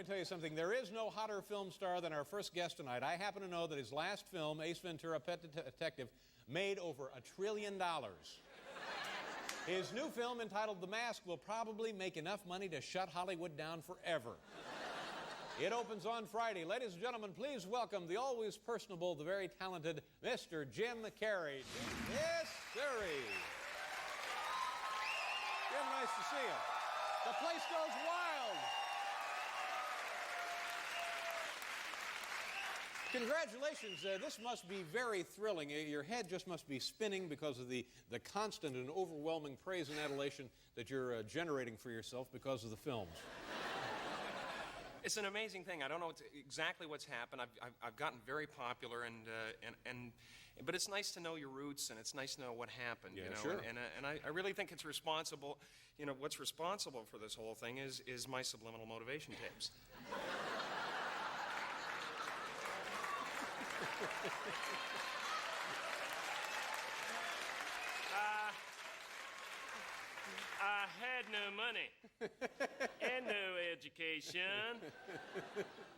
Let me tell you something. There is no hotter film star than our first guest tonight. I happen to know that his last film, Ace Ventura: Pet Detective, made over $1 trillion. His new film, entitled The Mask, will probably make enough money to shut Hollywood down forever. It opens on Friday. Ladies and gentlemen, please welcome the always personable, the very talented Mr. Jim Carrey. Yes, sirree. Jim, nice to see you. The place goes wild. Congratulations. This must be very thrilling. Your head just must be spinning because of the constant and overwhelming praise and adulation that you're generating for yourself because of the films. It's an amazing thing. I don't know exactly what's happened. I've gotten very popular, but it's nice to know your roots, and it's nice to know what happened. Yeah, you know? Sure. And I really think it's responsible. You know, what's responsible for this whole thing is my subliminal motivation tapes. I had no money and no education.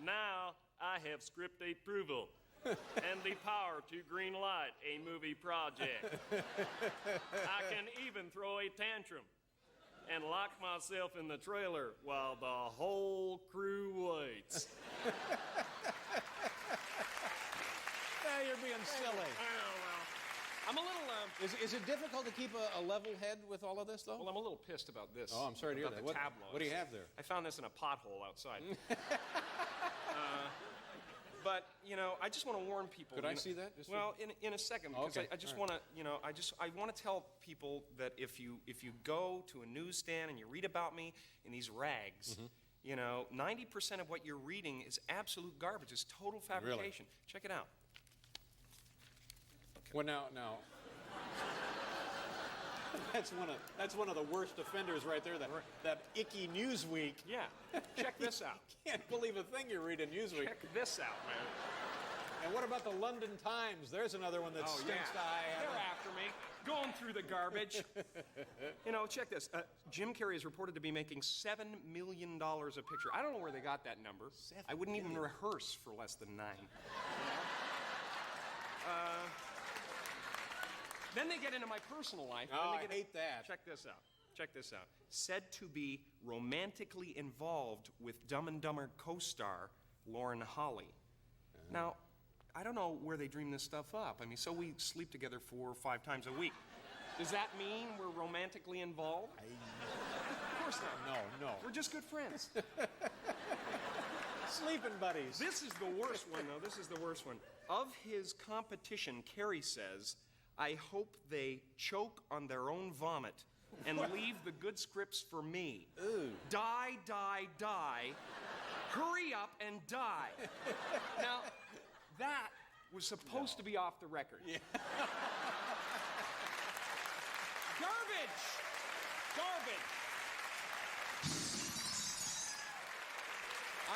Now I have script approval and the power to green light a movie project. I can even throw a tantrum and lock myself in the trailer while the whole crew waits. Now you're being silly. Oh, well, I'm a little... Is it difficult to keep a level head with all of this, though? Well, I'm a little pissed about this. Oh, I'm sorry to hear about that. The tabloids. What do you have there? I found this in a pothole outside. But, you know, I just want to warn people. Could I see that? Well, in a second, because okay. I just want to, you know, I want to tell people that if you go to a newsstand and you read about me in these rags, you know, 90% of what you're reading is absolute garbage. It's total fabrication. Really? Check it out. Well, now. That's one of the worst offenders right there. That icky Newsweek. Yeah. Check this out. Can't believe a thing you read in Newsweek. Check this out, man. And what about the London Times? There's another one that stinks to high They're heaven. after me, going through the garbage. You know, check this. Jim Carrey is reported to be making $7 million a picture. I don't know where they got that number. I wouldn't even rehearse for less than 9. Then they get into my personal life. Oh, I hate that. Check this out. Check this out. Said to be romantically involved with Dumb and Dumber co-star Lauren Holly. Now, I don't know where they dream this stuff up. I mean, so we sleep together 4 or 5 times a week. Does that mean we're romantically involved? Of course not. No. We're just good friends. Sleeping buddies. This is the worst one, though. This is the worst one. Of his competition, Carrey says, I hope they choke on their own vomit and leave the good scripts for me. Ooh. Die, die, die. Hurry up and die. Now, that was supposed to be off the record. Yeah. Garbage! Garbage!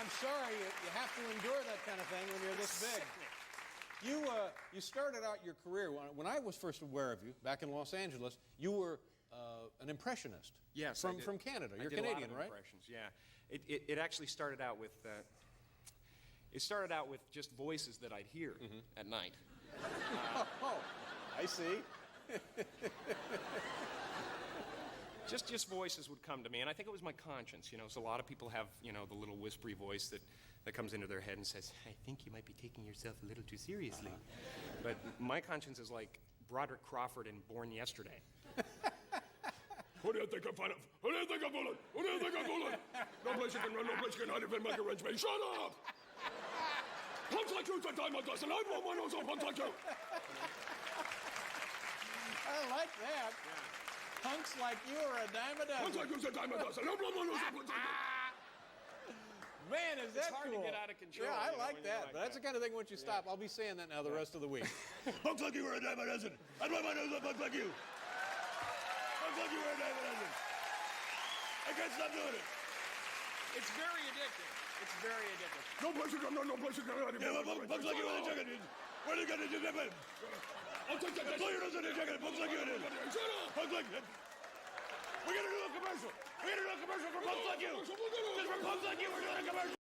I'm sorry, you have to endure that kind of thing when you're this big. You started out your career, when I was first aware of you, back in Los Angeles, you were an impressionist. Yes, from Canada. You're Canadian, right? Impressions, yeah. It actually started out with just voices that I'd hear at night. Oh, I see. Just voices would come to me, and I think it was my conscience, you know. So a lot of people have, you know, the little whispery voice that comes into their head and says, I think you might be taking yourself a little too seriously. But my conscience is like Broderick Crawford in Born Yesterday. Who do you think I'm fooling? Who do you think I'm fooling? Who do you think I'm fooling? No place you can run, no place you can hide if you make arrangements. Shut up! Punks like you's a dime a dozen. I want one of those punks like you. I like that. Yeah. Punks like you are a dime a dozen. Punks like you's a dime a dozen. I want one of those punks like you. Man, is that hard cool. to get out of control. Yeah, I you know, like when that. like But that's the kind of thing, once you stop, I'll be saying that now the rest of the week. Punks like you are a dime a dozen. I want one of those punks like you. Punks like you are a dime a dozen. I can't stop doing it. It's very addictive. It's very addictive. No place you can run, no place you can hide. Yeah, punks like you are the chicken. Where do you get it? I'll take that. Blow your nose in the chicken. Punks like you are. Shut up. Punks like you. We're gonna do a commercial. We're gonna do a commercial for punks like you. Just for punks like you, we're doing a commercial.